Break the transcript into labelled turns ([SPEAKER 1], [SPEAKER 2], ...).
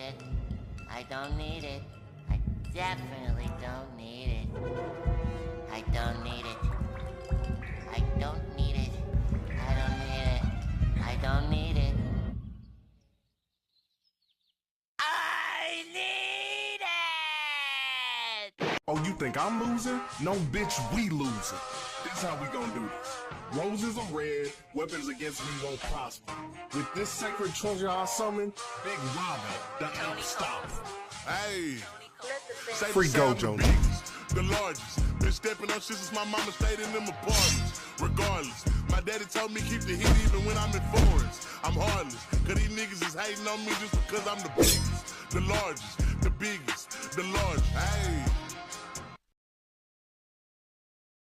[SPEAKER 1] it. I don't need it. I definitely don't need it. I don't need it. I don't need it. I don't need it. I don't need it. I need it!
[SPEAKER 2] Oh, you think I'm losing? No, bitch, we losing. This how we gonna do this. Roses are red, weapons against me won't prosper. With this sacred treasure I summon, Big Robin, the unstoppable.
[SPEAKER 3] Hey,
[SPEAKER 2] Free Gojo.
[SPEAKER 3] the largest. Been stepping on shit since my mama stayed in them apartments. Regardless, my daddy told me keep the heat even when I'm in foreigns. I'm heartless, cause these niggas is hating on me just because I'm the biggest, the largest, the biggest, the largest. Hey.